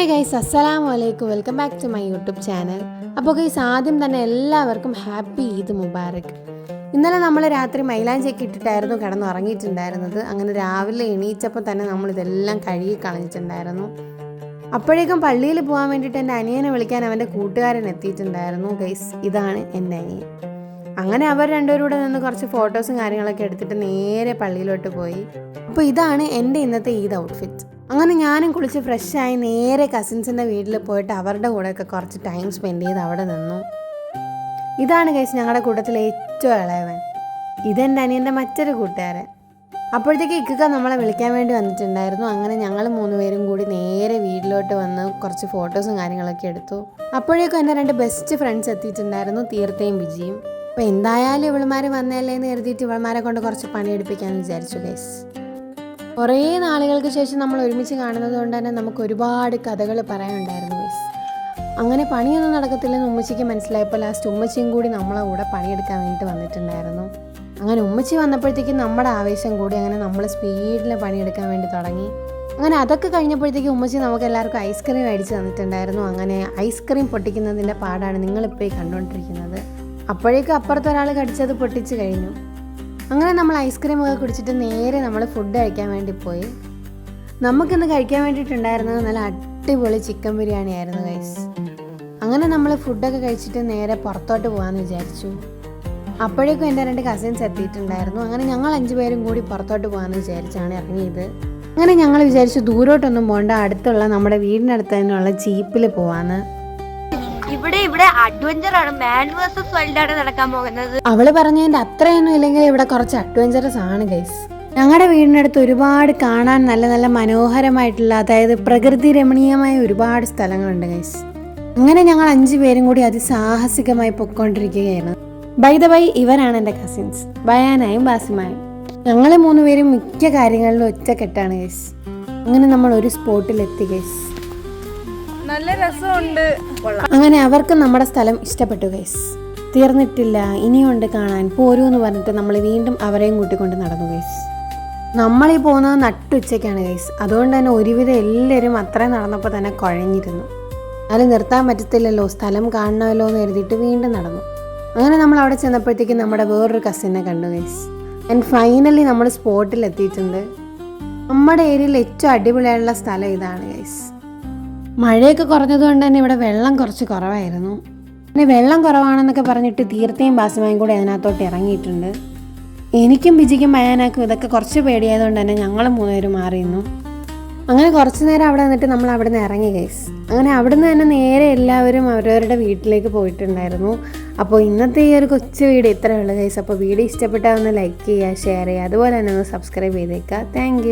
Hi guys, അസ്സലാമു അലൈക്കും. Welcome back to my YouTube channel. അപ്പോൾ ഗൈസ്, ആദ്യം തന്നെ എല്ലാവർക്കും ഹാപ്പി ഈദ് മുബാറക്. ഇന്നലെ നമ്മൾ രാത്രി മൈലാഞ്ചിയൊക്കെ ഇട്ടിട്ടായിരുന്നു കിടന്നുറങ്ങിയിട്ടുണ്ടായിരുന്നത്. അങ്ങനെ രാവിലെ എണീച്ചപ്പോൾ തന്നെ നമ്മളിതെല്ലാം കഴുകി കളഞ്ഞിട്ടുണ്ടായിരുന്നു. അപ്പോഴേക്കും പള്ളിയിൽ പോകാൻ വേണ്ടിയിട്ട് എൻ്റെ അനിയനെ വിളിക്കാൻ അവൻ്റെ കൂട്ടുകാരൻ എത്തിയിട്ടുണ്ടായിരുന്നു. ഗൈസ്, ഇതാണ് എൻ്റെ അനിയൻ. അങ്ങനെ അവർ രണ്ടുപേരും കൂടെ നിന്ന് കുറച്ച് ഫോട്ടോസും കാര്യങ്ങളൊക്കെ എടുത്തിട്ട് നേരെ പള്ളിയിലോട്ട് പോയി. അപ്പോൾ ഇതാണ് എൻ്റെ ഇന്നത്തെ ഈദ് ഔട്ട്ഫിറ്റ്. അങ്ങനെ ഞാനും കുളിച്ച് ഫ്രഷായി നേരെ കസിൻസിൻ്റെ വീട്ടിൽ പോയിട്ട് അവരുടെ കൂടെയൊക്കെ കുറച്ച് ടൈം സ്പെൻഡ് ചെയ്ത് അവിടെ നിന്നു. ഇതാണ് ഗൈസ് ഞങ്ങളുടെ കൂട്ടത്തിലെ ഏറ്റവും ഇളയവൻ. ഇതെൻ്റെ അനിയൻ്റെ മറ്റൊരു കൂട്ടുകാരൻ. അപ്പോഴത്തേക്ക് ഇക്ക നമ്മളെ വിളിക്കാൻ വേണ്ടി വന്നിട്ടുണ്ടായിരുന്നു. അങ്ങനെ ഞങ്ങൾ 3 പേരും കൂടി നേരെ വീട്ടിലോട്ട് വന്ന് കുറച്ച് ഫോട്ടോസും കാര്യങ്ങളൊക്കെ എടുത്തു. അപ്പോഴേക്കും എൻ്റെ 2 ബെസ്റ്റ് ഫ്രണ്ട്സ് എത്തിയിട്ടുണ്ടായിരുന്നു, തീർത്ഥയും വിജിയും. അപ്പോൾ എന്തായാലും ഇവൾമാർ വന്നല്ലേ എന്ന് കരുതിയിട്ട് ഇവൾമാരെ കൊണ്ട് കുറച്ച് പണിയെടുപ്പിക്കാമെന്ന് വിചാരിച്ചു ഗൈസ്. കുറേ നാളുകൾക്ക് ശേഷം നമ്മൾ ഒരുമിച്ച് കാണുന്നത് കൊണ്ട് തന്നെ നമുക്ക് ഒരുപാട് കഥകൾ പറയാനുണ്ടായിരുന്നു ഗൈസ്. അങ്ങനെ പണിയൊന്നും നടക്കത്തില്ലെന്ന് ഉമ്മച്ചിക്ക് മനസ്സിലായപ്പോൾ ലാസ്റ്റ് ഉമ്മച്ചിയും കൂടി നമ്മളെ കൂടെ പണിയെടുക്കാൻ വേണ്ടിയിട്ട് വന്നിട്ടുണ്ടായിരുന്നു. അങ്ങനെ ഉമ്മച്ചി വന്നപ്പോഴത്തേക്കും നമ്മുടെ ആവേശം കൂടി. അങ്ങനെ നമ്മൾ സ്പീഡിൽ പണിയെടുക്കാൻ വേണ്ടി തുടങ്ങി. അങ്ങനെ അതൊക്കെ കഴിഞ്ഞപ്പോഴത്തേക്കും ഉമ്മച്ചി നമുക്ക് എല്ലാവർക്കും ഐസ്ക്രീം മേടിച്ച് തന്നിട്ടുണ്ടായിരുന്നു. അങ്ങനെ ഐസ്ക്രീം പൊട്ടിക്കുന്നതിൻ്റെ പാടാണ് നിങ്ങളിപ്പോൾ കണ്ടുകൊണ്ടിരിക്കുന്നത്. അപ്പോഴേക്കും അപ്പുറത്തൊരാൾ കടിച്ചത് പൊട്ടിച്ച് കഴിഞ്ഞു. അങ്ങനെ നമ്മൾ ഐസ്ക്രീമൊക്കെ കുടിച്ചിട്ട് നേരെ നമ്മൾ ഫുഡ് കഴിക്കാൻ വേണ്ടി പോയി. നമുക്കിന്ന് കഴിക്കാൻ വേണ്ടിയിട്ടുണ്ടായിരുന്നത് നല്ല അടിപൊളി ചിക്കൻ ബിരിയാണി ആയിരുന്നു ഗൈസ്. അങ്ങനെ നമ്മൾ ഫുഡൊക്കെ കഴിച്ചിട്ട് നേരെ പുറത്തോട്ട് പോകാമെന്ന് വിചാരിച്ചു. അപ്പോഴേക്കും എൻ്റെ 2 കസിൻസ് എത്തിയിട്ടുണ്ടായിരുന്നു. അങ്ങനെ ഞങ്ങൾ 5 പേരും കൂടി പുറത്തോട്ട് പോകാമെന്ന് വിചാരിച്ചാണ് ഇറങ്ങിയത്. അങ്ങനെ ഞങ്ങൾ വിചാരിച്ചു ദൂരോട്ടൊന്നും പോകണ്ട, അടുത്തുള്ള നമ്മുടെ വീടിനടുത്ത് തന്നെയുള്ള ജീപ്പിൽ പോവാന്ന്. ഇവിടെ അഡ്വഞ്ചർ ആണ്, മാൻ വേഴ്സസ് വൈൽഡ് ആണ് നടക്കാൻ പോകുന്നത്. അവള് പറഞ്ഞതിന്റെ അത്രയൊന്നും ഇല്ലെങ്കിൽ ഇവിടെ കുറച്ച് അഡ്വഞ്ചറസ് ആണ് ഗൈസ്. ഞങ്ങളുടെ വീടിനടുത്ത് ഒരുപാട് കാണാൻ നല്ല നല്ല മനോഹരമായിട്ടുള്ള, അതായത് പ്രകൃതി രമണീയമായ ഒരുപാട് സ്ഥലങ്ങളുണ്ട് ഗൈസ്. അങ്ങനെ ഞങ്ങൾ 5 പേരും കൂടി അതിസാഹസികമായി പൊയ്ക്കൊണ്ടിരിക്കുകയാണ്. ബൈ ദ ബൈ, ഇവരാണ് എൻ്റെ കസിൻസ്, ബയാനായും ബാസിമായും. ഞങ്ങൾ 3 പേരും മിക്ക കാര്യങ്ങളിലും ഒറ്റക്കെട്ടാണ് ഗൈസ്. അങ്ങനെ നമ്മൾ ഒരു സ്പോട്ടിലെത്തി ഗൈസ്. നല്ല രസമുണ്ട്. അങ്ങനെ അവർക്ക് നമ്മുടെ സ്ഥലം ഇഷ്ടപ്പെട്ടു ഗൈസ്. തീർന്നിട്ടില്ല, ഇനിയുണ്ട് കാണാൻ, പോരൂ എന്ന് പറഞ്ഞിട്ട് നമ്മൾ വീണ്ടും അവരെയും കൂട്ടിക്കൊണ്ട് നടന്നു ഗൈസ്. നമ്മളീ പോകുന്നത് നട്ടുച്ചയ്ക്കാണ് ഗൈസ്. അതുകൊണ്ട് തന്നെ ഒരുവിധം എല്ലാവരും അത്രയും നടന്നപ്പോൾ തന്നെ കുഴഞ്ഞിരുന്നു. അത് നിർത്താൻ പറ്റത്തില്ലല്ലോ, സ്ഥലം കാണണമല്ലോ എന്ന് കരുതിയിട്ട് വീണ്ടും നടന്നു. അങ്ങനെ നമ്മൾ അവിടെ ചെന്നപ്പോഴത്തേക്കും നമ്മുടെ വേറൊരു കസിനെ കണ്ടു ഗൈസ്. ആൻഡ് ഫൈനലി നമ്മൾ സ്പോട്ടിൽ എത്തിയിട്ടുണ്ട്. നമ്മുടെ ഏരിയയിൽ ഏറ്റവും അടിപൊളിയായുള്ള സ്ഥലം ഇതാണ് ഗൈസ്. മഴയൊക്കെ കുറഞ്ഞതുകൊണ്ട് തന്നെ ഇവിടെ വെള്ളം കുറച്ച് കുറവായിരുന്നു. പിന്നെ വെള്ളം കുറവാണെന്നൊക്കെ പറഞ്ഞിട്ട് തീർത്ഥയും ബാസിമായും കൂടി അതിനകത്തോട്ട് ഇറങ്ങിയിട്ടുണ്ട്. എനിക്കും ബിജിക്കും മയാനാക്കും ഇതൊക്കെ കുറച്ച് പേടിയായതുകൊണ്ട് തന്നെ ഞങ്ങൾ 3 പേരും മാറിയിരുന്നു. അങ്ങനെ കുറച്ച് നേരം അവിടെ നിന്നിട്ട് നമ്മൾ അവിടെ നിന്ന് ഇറങ്ങി ഗൈസ്. അങ്ങനെ അവിടെ നിന്ന് തന്നെ നേരെ എല്ലാവരും അവരവരുടെ വീട്ടിലേക്ക് പോയിട്ടുണ്ടായിരുന്നു. അപ്പോൾ ഇന്നത്തെ ഈ ഒരു കൊച്ചു വീഡിയോ ഇത്രയേ ഉള്ളൂ ഗൈസ്. അപ്പോൾ വീഡിയോ ഇഷ്ടപ്പെട്ടാൽ ഒന്ന് ലൈക്ക് ചെയ്യുക, ഷെയർ ചെയ്യുക, അതുപോലെ തന്നെ ഒന്ന് സബ്സ്ക്രൈബ് ചെയ്തേക്കുക. Thank you.